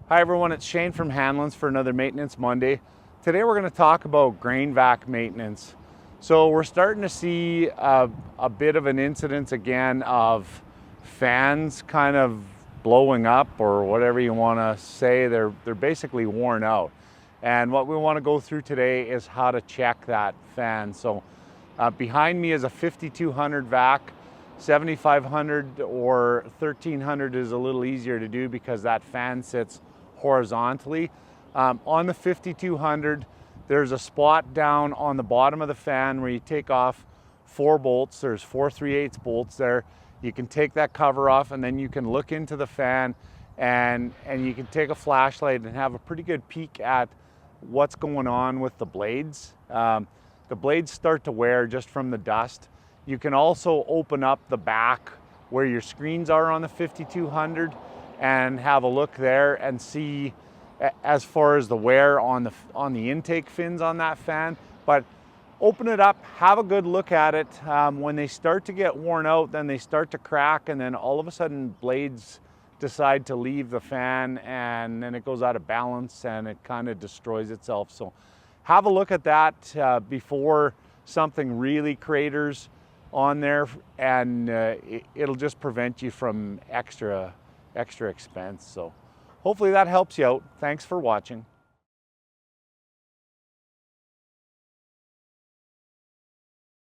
Hi everyone, it's Shane from Hanlon's for another Maintenance Monday. Today we're going to talk about grain vac maintenance. So we're starting to see a bit of an incidence again of fans kind of blowing up, or whatever you want to say. They're basically worn out. And what we want to go through today is how to check that fan. So behind me is a 5200 vac. 7500 or 1300 is a little easier to do because that fan sits horizontally. On the 5200, there's a spot down on the bottom of the fan where you take off 4 bolts. There's 4 3/8 bolts there. You can take that cover off, and then you can look into the fan, and you can take a flashlight and have a pretty good peek at what's going on with the blades. The blades start to wear just from the dust. You can also open up the back where your screens are on the 5200 and have a look there and see as far as the wear on the intake fins on that fan. But open it up, have a good look at it. When they start to get worn out, then they start to crack, and then all of a sudden blades decide to leave the fan, and then it goes out of balance and it kind of destroys itself. So have a look at that before something really craters on there, and it'll just prevent you from extra expense. So hopefully that helps you out. Thanks for watching.